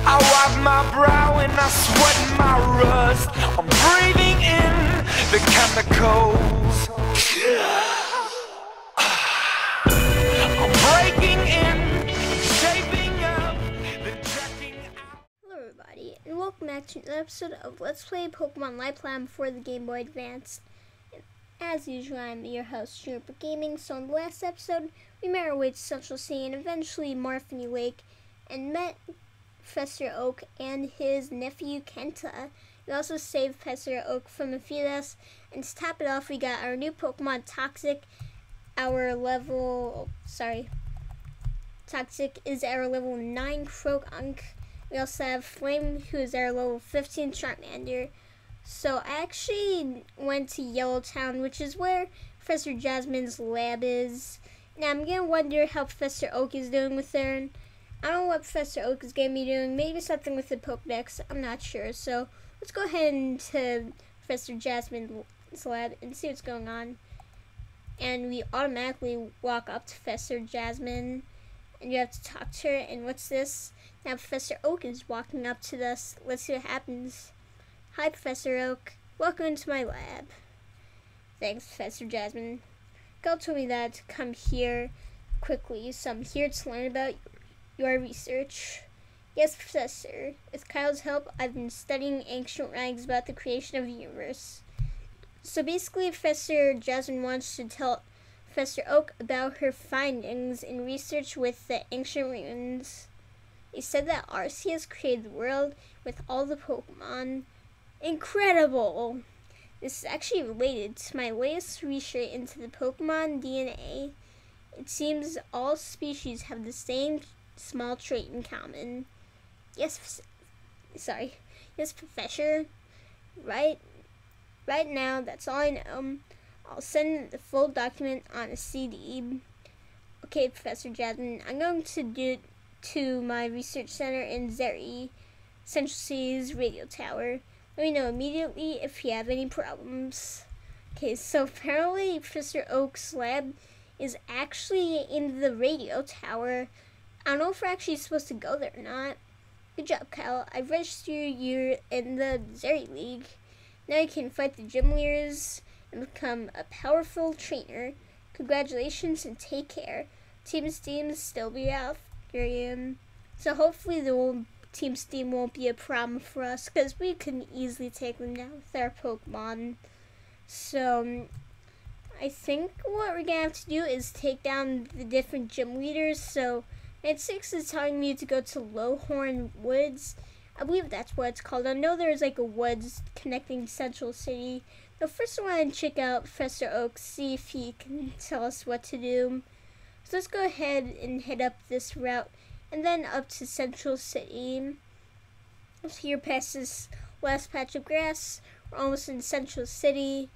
I wipe my brow and I sweat my rust. I'm breathing in the chemicals. I'm breaking in, shaping up, then checking out. Hello everybody, and welcome back to another episode of Let's Play Pokemon Light Plan for the Game Boy Advance. As usual, I'm your host, Juniper Gaming. So in the last episode, we made our way to Central City and eventually Morphine Lake and met Professor Oak and his nephew Kenta. We also saved Professor Oak from Amphidas, and to top it off, we got our new Pokemon Toxic. Toxic is our level 9 Croagunk. We also have Flame, who is our level 15 Charmander. So I actually went to Yellowtown, which is where Professor Jasmine's lab is. Now I'm gonna wonder how Professor Oak is doing with her. I don't know what Professor Oak is gonna be doing. Maybe something with the Pokedex. I'm not sure. So let's go ahead into Professor Jasmine's lab and see what's going on. And we automatically walk up to Professor Jasmine, and you have to talk to her. And what's this? Now Professor Oak is walking up to us. Let's see what happens. Hi, Professor Oak. Welcome into my lab. Thanks, Professor Jasmine. Gal told me that to come here quickly, so I'm here to learn about your research. Yes, Professor. With Kyle's help, I've been studying ancient writings about the creation of the universe. So basically, Professor Jasmine wants to tell Professor Oak about her findings in research with the ancient ruins. They said that Arceus created the world with all the Pokemon. Incredible! This is actually related to my latest research into the Pokemon DNA. It seems all species have the same small trait in common. Yes, Professor. Right now, that's all I know. I'll send the full document on a CD. Okay, Professor Jasmine, I'm going to do it to my research center in Zeri, Central City's radio tower. Let me know immediately if you have any problems. Okay, so apparently Professor Oak's lab is actually in the radio tower. I don't know if we're actually supposed to go there or not. Good job, Kyle. I've registered you in the Zeri League. Now you can fight the gym leaders and become a powerful trainer. Congratulations and take care. Team Steam still be after you. So hopefully Team Steam won't be a problem for us, because we can easily take them down with our Pokemon. So I think what we're gonna have to do is take down the different gym leaders. So Night 6 is telling me to go to Lowhorn Woods. I believe that's what it's called. I know there's like a woods connecting Central City. But first I want to check out Professor Oak, see if he can tell us what to do. So let's go ahead and head up this route and then up to Central City. So here past this last patch of grass, we're almost in Central City,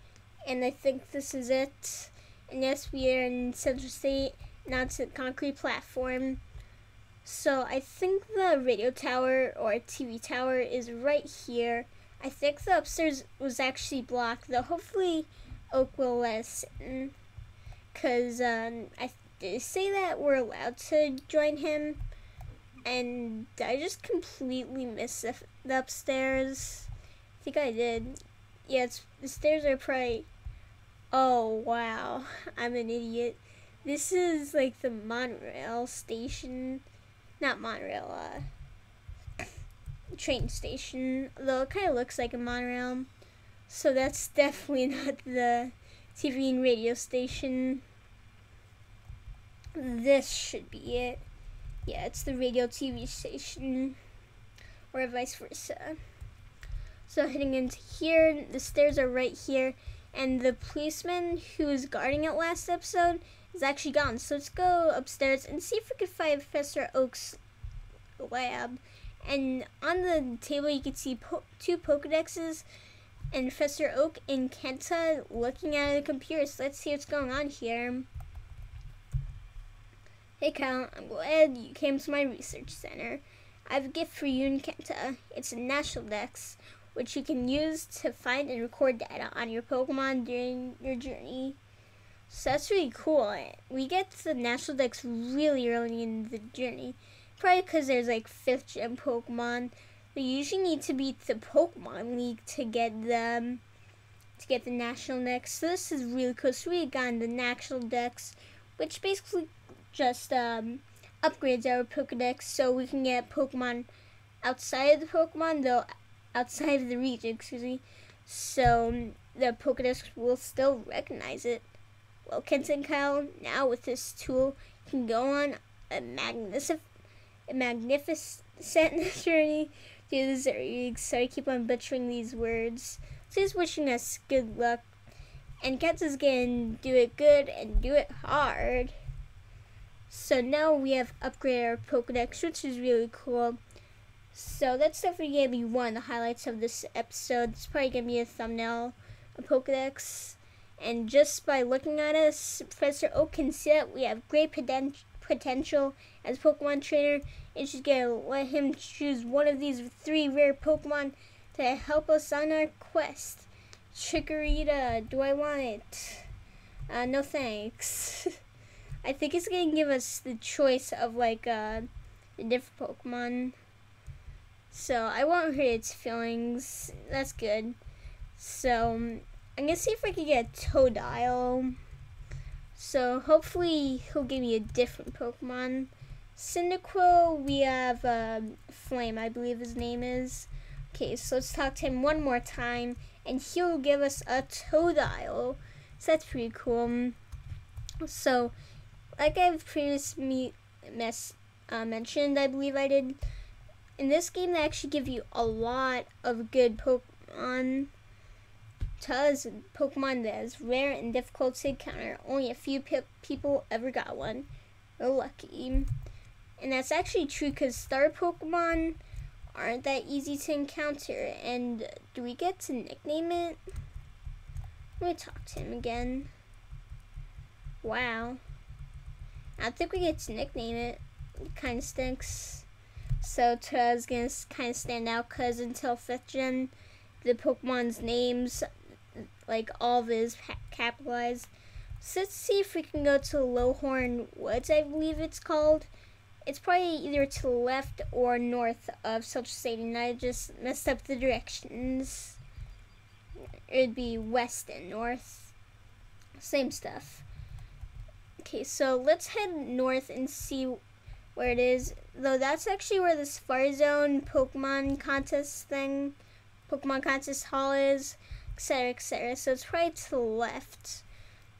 and I think this is it. And yes, we are in Central City, now to the concrete platform. So I think the radio tower or TV tower is right here. I think the upstairs was actually blocked, though hopefully Oak will let us in, because I did say that we're allowed to join him. And I just completely missed the upstairs. I think I did. Yeah, the stairs are probably... Oh, wow. I'm an idiot. This is like the monorail station. Not monorail, train station. Though it kind of looks like a monorail. So that's definitely not the TV and radio station. This should be it. Yeah, it's the radio TV station, or vice versa. So heading into here, the stairs are right here, and the policeman who was guarding it last episode is actually gone. So let's go upstairs and see if we can find Professor Oak's lab. And on the table you can see two Pokedexes, and Professor Oak and Kenta looking at the computer. So let's see what's going on here. Hey Kyle, I'm glad you came to my research center. I have a gift for you and Kenta. It's a National Dex, which you can use to find and record data on your Pokemon during your journey. So that's really cool. We get the National Dex really early in the journey. Probably because there's like 5th gen Pokemon. We usually need to beat the Pokemon League to get them, to get the National Dex. So this is really cool. So we got the National Dex, which basically just upgrades our Pokedex so we can get Pokemon outside of the Pokemon, though outside of the region, excuse me. So the Pokedex will still recognize it. Well, Kent and Kyle, now with this tool, you can go on a magnificent journey through the Zerg. So I keep on butchering these words. So he's wishing us good luck. And Kent is gonna do it good and do it hard. So now we have upgraded our Pokedex, which is really cool. So that's definitely going to be one of the highlights of this episode. It's probably going to be a thumbnail, a Pokedex. And just by looking at us, Professor Oak can see that we have great potential as a Pokemon trainer. And she's going to let him choose one of these 3 rare Pokemon to help us on our quest. Chikorita, do I want it? No thanks. I think it's going to give us the choice of like the different Pokemon. So I won't hurt its feelings. That's good. So I'm going to see if I can get Totodile. So hopefully he'll give me a different Pokemon. Cyndaquil, we have Flame, I believe his name is. Okay, so let's talk to him one more time. And he'll give us a Totodile. So that's pretty cool. So like I've previously mentioned, I believe I did, in this game they actually give you a lot of good Pokemon. Tuz, Pokemon that is rare and difficult to encounter. Only a few people ever got one. We're lucky. And that's actually true because star Pokemon aren't that easy to encounter. And do we get to nickname it? Let me talk to him again. Wow. I don't think we get to nickname it. It kind of stinks. So Tura's gonna kind of stand out because until 5th gen, the Pokemon's names, like all of it, is capitalized. So let's see if we can go to Lowhorn Woods, I believe it's called. It's probably either to the left or north of Central Stadium. I just messed up the directions. It'd be west and north. Same stuff. Okay, so let's head north and see where it is. Though that's actually where the Safari Zone Pokemon contest thing, Pokemon contest hall is, etc., etc. So it's probably to the left.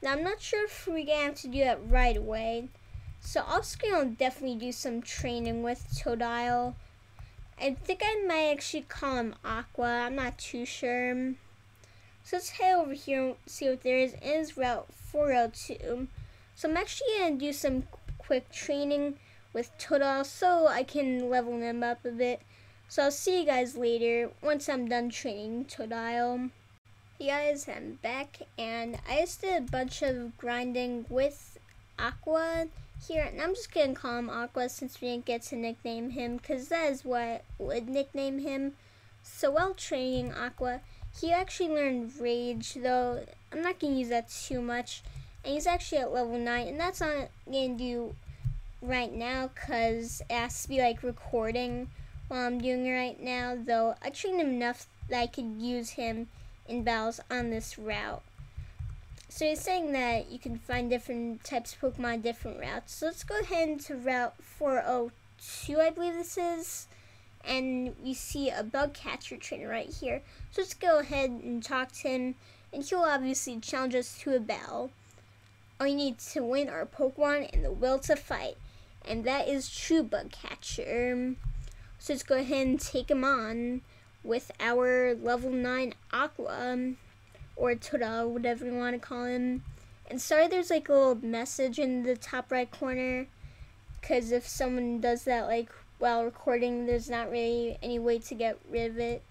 Now I'm not sure if we're gonna have to do that right away. So I'll definitely do some training with Totodile. I think I might actually call him Aqua. I'm not too sure. So let's head over here and see what there is. It is Route 402. So I'm actually going to do some quick training with Totodile so I can level him up a bit. So I'll see you guys later once I'm done training Totodile. Hey guys, I'm back and I just did a bunch of grinding with Aqua here. And I'm just going to call him Aqua since we didn't get to nickname him because that is what I would nickname him. So while training Aqua, he actually learned Rage, though I'm not going to use that too much. And he's actually at level 9, and that's not going to do right now because it has to be like recording while I'm doing it right now. Though I trained him enough that I could use him in battles on this route. So he's saying that you can find different types of Pokemon on different routes. So let's go ahead into Route 402, I believe this is. And we see a bug catcher trainer right here. So let's go ahead and talk to him. And he'll obviously challenge us to a battle. All you need to win are Pokemon and the will to fight. And that is true bug catcher. So let's go ahead and take him on with our level 9 Aqua. Or Totodile, whatever you want to call him. And sorry there's like a little message in the top right corner. Because if someone does that like while recording, there's not really any way to get rid of it.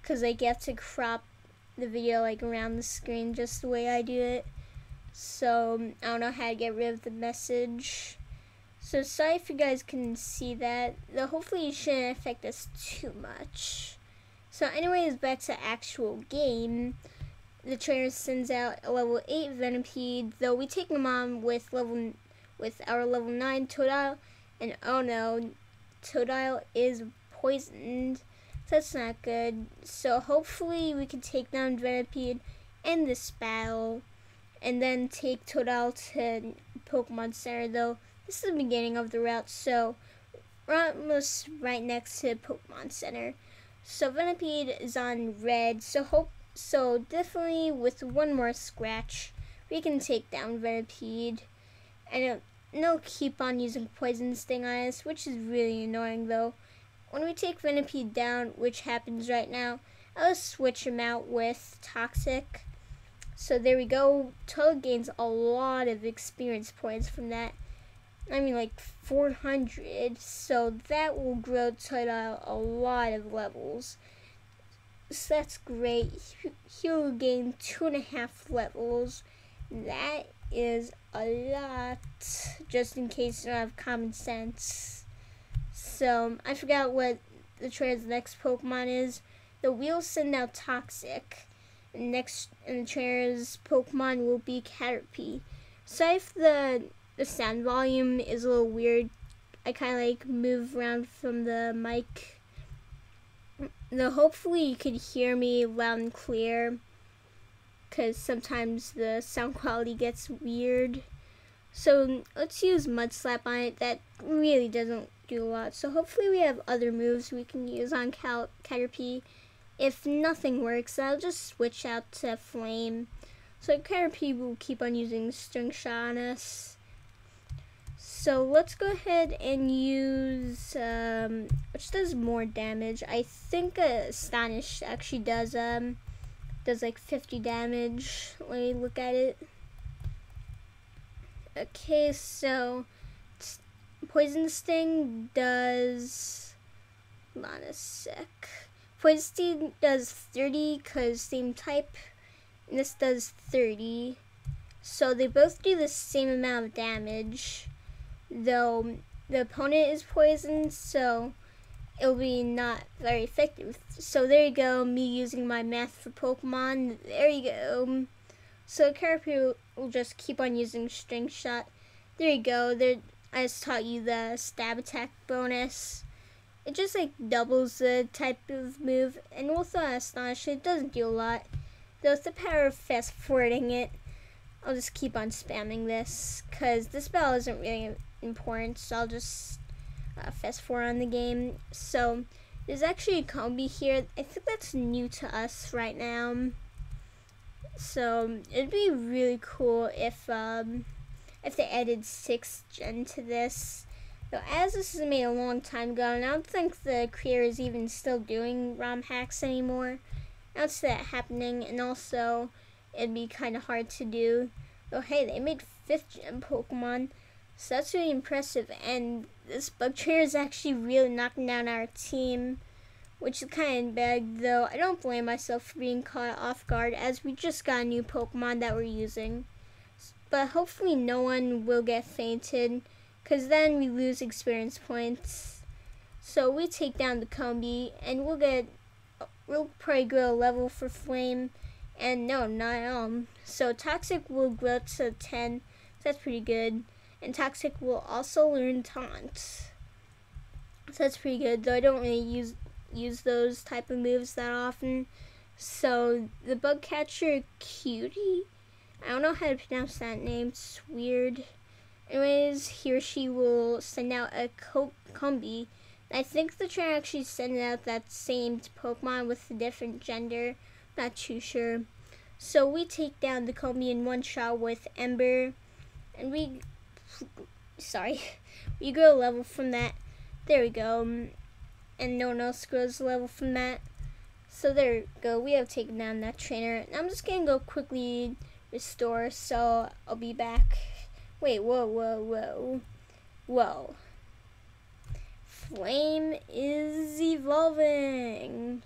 Because like you have to crop the video like around the screen just the way I do it. So I don't know how to get rid of the message. So sorry if you guys can see that. Though hopefully it shouldn't affect us too much. So anyways, back to actual game. The trainer sends out a level 8 Venipede, though we take him on with our level 9 Totodile, and oh no, Totodile is poisoned. So that's not good. So hopefully we can take down Venipede in this battle, and then take Totodile to Pokemon Center, though this is the beginning of the route, so we're almost right next to Pokemon Center. So Venipede is on red, so definitely with one more scratch, we can take down Venipede. And it'll keep on using Poison Sting on us, which is really annoying though. When we take Venipede down, which happens right now, I'll switch him out with Toxic. So there we go. Toad gains a lot of experience points from that. I mean like 400. So that will grow Totodile a lot of levels. So that's great. He'll gain 2.5 levels. That is a lot, just in case you don't have common sense. So I forgot what the trainer's next Pokemon is. The wheels send out Toxic. Next in the trainer's Pokemon will be Caterpie. So if the sound volume is a little weird, I kind of like move around from the mic. Though hopefully you could hear me loud and clear, because sometimes the sound quality gets weird. So let's use Mud Slap on it. That really doesn't do a lot. So hopefully we have other moves we can use on Caterpie. If nothing works, I'll just switch out to Flame. So Caterpie will keep on using String Shot on us. So let's go ahead and use, which does more damage. I think Astonish actually does like 50 damage. Let me look at it. Okay, so Poison Sting does, hold on a sec. Poison Sting does 30 because same type, and this does 30. So they both do the same amount of damage, though the opponent is poisoned, so it'll be not very effective. So there you go, me using my math for Pokemon. There you go. So Caterpie will just keep on using String Shot. There you go. I just taught you the stab attack bonus. It just like doubles the type of move, and with Astonish, it doesn't do a lot. Though with the power of fast forwarding it, I'll just keep on spamming this, because this battle isn't really important, so I'll just fast forward on the game. So there's actually a combi here. I think that's new to us right now. So it'd be really cool if they added 6th gen to this. Though as this is made a long time ago, and I don't think the creator is even still doing ROM hacks anymore. I don't see that happening, and also it'd be kind of hard to do. Though hey, they made 5th gen Pokemon, so that's really impressive. And this bug trainer is actually really knocking down our team, which is kind of bad, though I don't blame myself for being caught off guard, as we just got a new Pokemon that we're using. But hopefully no one will get fainted, because then we lose experience points. So we take down the combi, and we'll probably grow a level for Flame, and no, not at all. So Toxic will grow to 10, so that's pretty good. And Toxic will also learn Taunt, so that's pretty good, though I don't really use those type of moves that often. So the bug catcher Cutie, I don't know how to pronounce that name, it's weird. Anyways, he or she will send out a combi. I think the trainer actually sent out that same Pokemon with a different gender, not too sure. So we take down the combi in one shot with Ember, and we grow a level from that. There we go. And no one else grows a level from that. So there we go, we have taken down that trainer. And I'm just gonna go quickly restore, so I'll be back. Wait, whoa. Flame is evolving.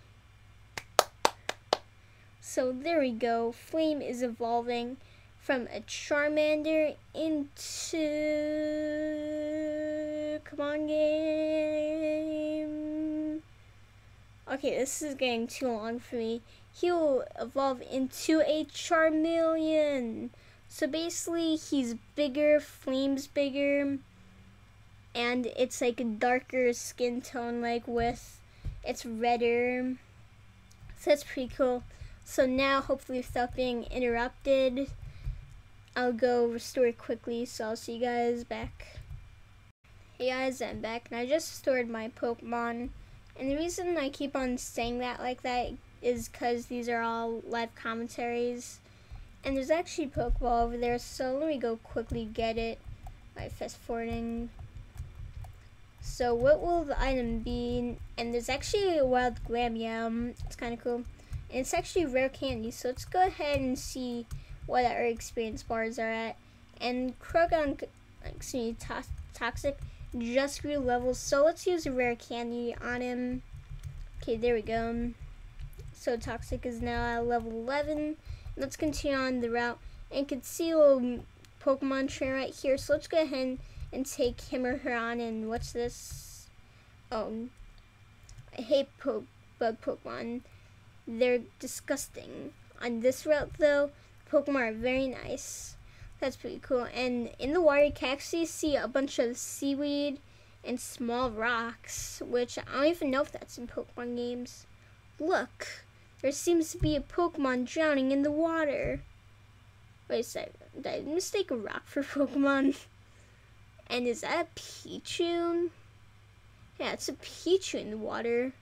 So there we go, Flame is evolving from a Charmander into, come on game. Okay, this is getting too long for me. He'll evolve into a Charmeleon. So basically, he's bigger, Flame's bigger. and it's like a darker skin tone, like with it's redder. So that's pretty cool. So now, hopefully without being interrupted, I'll go restore it quickly. So I'll see you guys back. Hey guys, I'm back, and I just restored my Pokemon. And the reason I keep on saying that like that is because these are all live commentaries. And there's actually a Pokeball over there, so let me go quickly get it by fast forwarding. So what will the item be? And there's actually a wild Glammeow. It's kind of cool. And it's actually rare candy, so let's go ahead and see what our experience bars are at. And Krogon, excuse me, Toxic just grew levels, so let's use a rare candy on him. Okay, there we go. So Toxic is now at level 11. Let's continue on the route, and you can see a little Pokemon trainer right here. So let's go ahead and take him or her on. And what's this? Oh, I hate bug Pokemon. They're disgusting. On this route though, Pokemon are very nice. That's pretty cool. And in the water, you can actually see a bunch of seaweed and small rocks, which I don't even know if that's in Pokemon games. Look, there seems to be a Pokemon drowning in the water. Wait a second, did I mistake a rock for Pokemon? And is that a Pichu? Yeah, it's a Pichu in the water.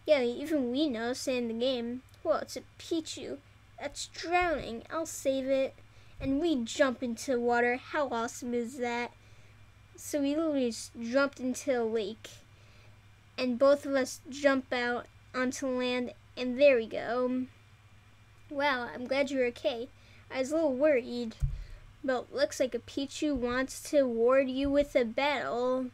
Yeah, even we know, say in the game. Well, it's a Pichu that's drowning. I'll save it. And we jump into the water. How awesome is that? So we literally just jumped into a lake. And both of us jump out onto land. And there we go. Wow, I'm glad you're okay. I was a little worried. But it looks like a Pichu wants to reward you with a battle.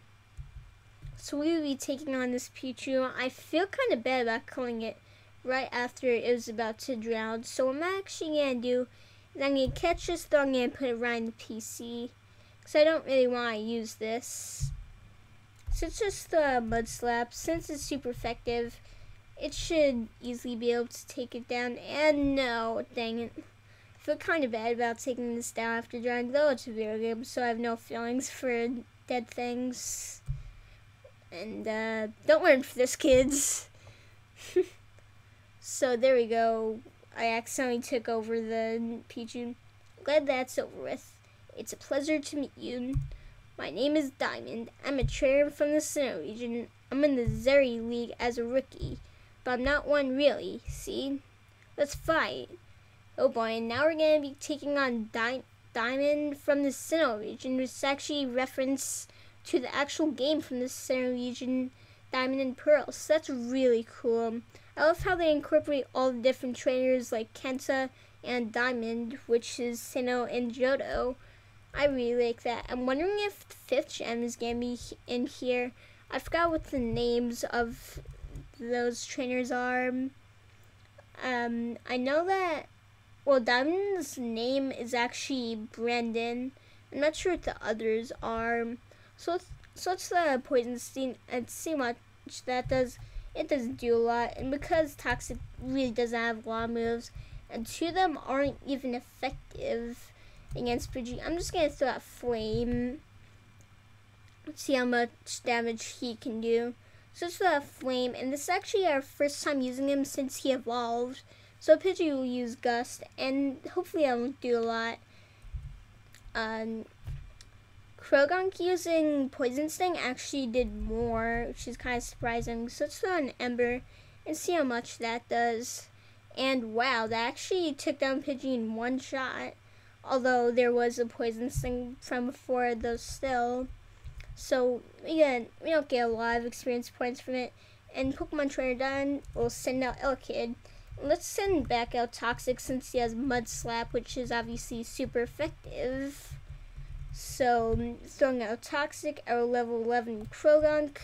So we will be taking on this Pichu. I feel kind of bad about killing it right after it was about to drown. So what I'm actually going to do is I'm going to catch this dog and put it right in the PC. Because I don't really want to use this. So it's just a Mud Slap. Since it's super effective, it should easily be able to take it down. And no, dang it. I feel kind of bad about taking this down after drowning, though it's a video game, so I have no feelings for dead things. And don't learn for this, kids. So there we go. I accidentally took over the Pichu. Glad that's over with. It's a pleasure to meet you. My name is Diamond. I'm a trainer from the Sinnoh region. I'm in the Zeri League as a rookie, but I'm not one really, see? Let's fight. Oh boy, and now we're going to be taking on Diamond from the Sinnoh region, which is actually a reference to the actual game from the Sinnoh region, Diamond and Pearl. So that's really cool. I love how they incorporate all the different trainers like Kenta and Diamond, which is Sinnoh and Johto. I really like that. I'm wondering if the 5th gem is going to be in here. I forgot what the names of those trainers are. I know that, well, Diamond's name is actually Brandon. I'm not sure what the others are. So it's the Poison Sting, and see much that does. It doesn't do a lot, and because Toxic really doesn't have a lot of moves, and 2 of them aren't even effective against Pidgey, I'm just gonna throw out Flame. Let's see how much damage he can do. So let's throw out Flame, and this is actually our first time using him since he evolved. So Pidgey will use Gust, and hopefully I won't do a lot. Krogonk using Poison Sting actually did more, which is kind of surprising. So let's throw an Ember and see how much that does. And wow, that actually took down Pidgey in one shot. Although there was a Poison Sting from before, though still. So we don't get a lot of experience points from it. And Pokemon Trainer done, we'll send out Elekid. Let's send back out Toxic since he has Mud Slap, which is obviously super effective. So, throwing out Toxic, our level 11 Krogonk.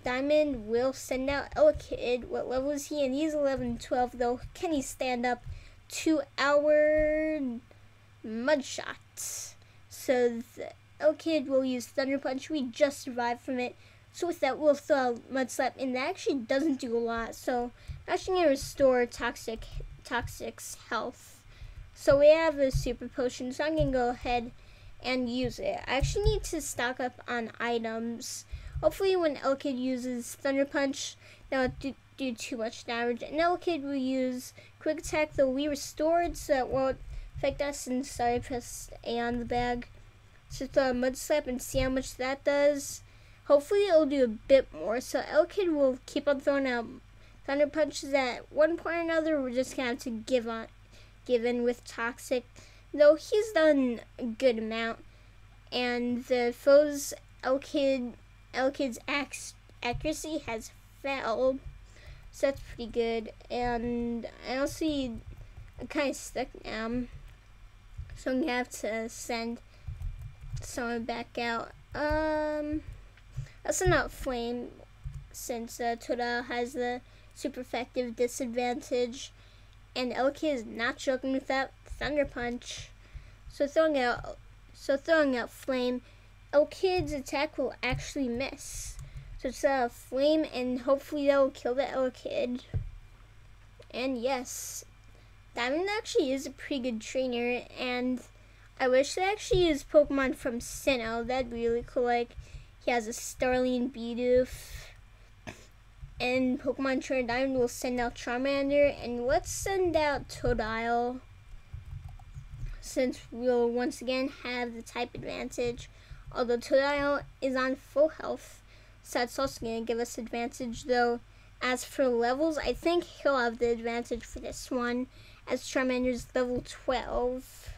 Diamond will send out Elekid. What level is he? And he's 11-12, though. Can he stand up to our Mud Shot? So, the Elekid will use Thunder Punch. We just survived from it. So, with that, we'll throw out Mud Slap. And that actually doesn't do a lot. So, I'm actually going to restore Toxic's health. So, we have a Super Potion. So, I'm going to go ahead and use it. I actually need to stock up on items. Hopefully when L-Kid uses Thunder Punch, that won't do too much damage. And L-Kid will use Quick Attack, though we restored, so it won't affect us. And sorry, press A on the bag. So throw a Mud Slap and see how much that does. Hopefully it'll do a bit more. So L-Kid will keep on throwing out Thunder Punches. At one point or another, we're just gonna have to give in with Toxic, though he's done a good amount. And the foe's L-Kid's accuracy has fell, so that's pretty good. And I also I'm kind of stuck now, so I'm gonna have to send someone back out. I'll send out Flame, since Totodile has the super effective disadvantage, and L-Kid is not joking with that Thunder Punch. So throwing out Flame, L-Kid's attack will actually miss. So it's Flame, and hopefully that will kill the L-Kid. And yes, Diamond actually is a pretty good trainer, and I wish they actually used Pokemon from Sinnoh. That'd be really cool. Like, he has a Starling Bidoof, and Pokemon Trainer Diamond will send out Charmander, and let's send out Totodile, since we'll once again have the type advantage. Although Totodile is on full health, so that's also going to give us advantage, though. As for levels, I think he'll have the advantage for this one, as Charmander's level 12.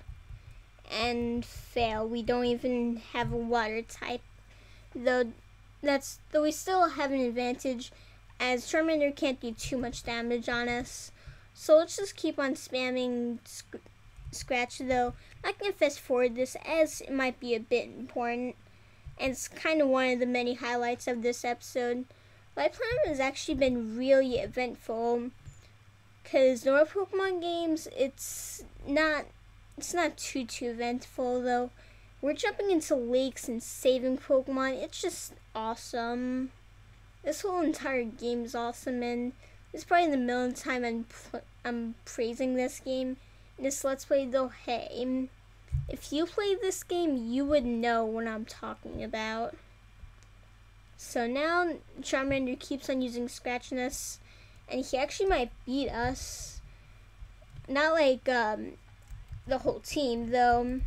And fail, we don't even have a water type, though we still have an advantage, as Charmander can't do too much damage on us. So let's just keep on spamming Scratch, though not gonna fast forward this, as it might be a bit important, and it's kind of one of the many highlights of this episode. Light Planet has actually been really eventful, because normal Pokemon games, it's not too eventful, though. We're jumping into lakes and saving Pokemon. It's just awesome. This whole entire game is awesome, and this is probably the millionth time I'm praising this game in this Let's Play, though. Hey, if you played this game, you would know what I'm talking about. So now Charmander keeps on using Scratchiness, and he actually might beat us. Not like the whole team, though.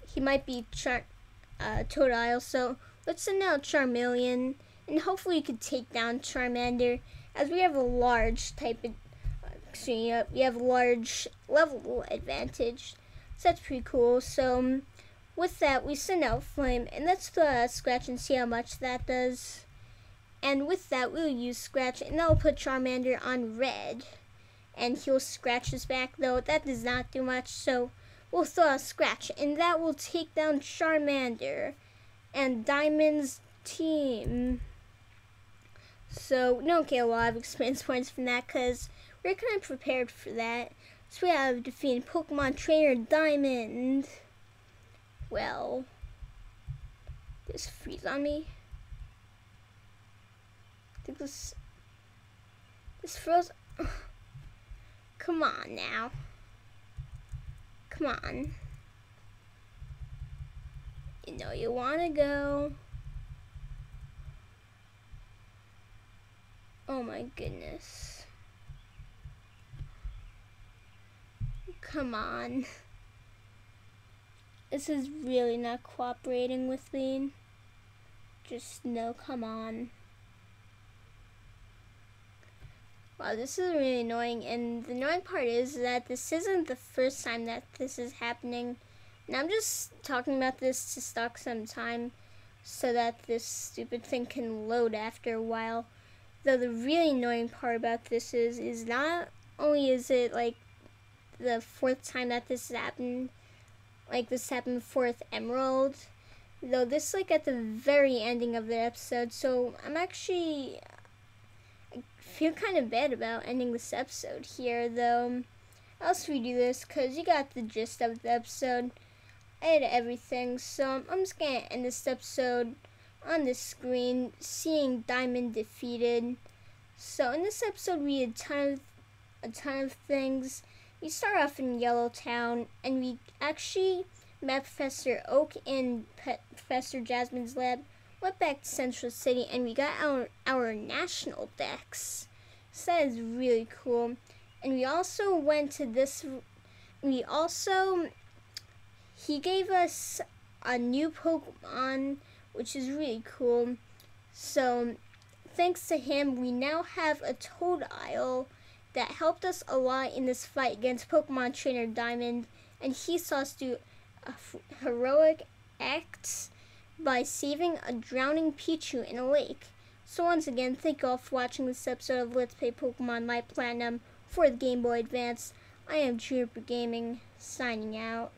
He might be Totodile, so let's send out Charmeleon, and hopefully we could take down Charmander, as we have a large we have a large level advantage, so that's pretty cool. So with that, we send out Flame, and let's Scratch and see how much that does. And with that, we'll use Scratch, and that'll put Charmander on red, and he'll scratch us back, though that does not do much, so we'll throw a Scratch, and that will take down Charmander and Diamond's team. So we don't get a lot of experience points from that, because we're kind of prepared for that. So we have defeated Pokemon Trainer Diamond. Well, this freeze on me. I think this froze. Come on now. Come on. You know you want to go. Oh my goodness. Come on. This is really not cooperating with me. Just no, come on. Wow, this is really annoying, and the annoying part is that this isn't the first time that this is happening. And I'm just talking about this to stock some time so that this stupid thing can load after a while. Though the really annoying part about this is not only is it like the fourth time that this has happened, like this happened fourth Emerald, though this like at the very ending of the episode, so I feel kind of bad about ending this episode here, though. I'll just redo this because you got the gist of the episode. I did everything, so I'm just gonna end this episode on the screen, seeing Diamond defeated. So in this episode, we had a ton of things. We start off in Yellow Town, and we actually met Professor Oak in Professor Jasmine's lab, went back to Central City, and we got our national decks. So that is really cool. And we also went to this, he gave us a new Pokemon, which is really cool. So thanks to him, we now have a Totodile that helped us a lot in this fight against Pokemon Trainer Diamond, and he saw us do a heroic act by saving a drowning Pichu in a lake. So once again, thank you all for watching this episode of Let's Play Pokemon Light Platinum for the Game Boy Advance. I am Juniper Gaming, signing out.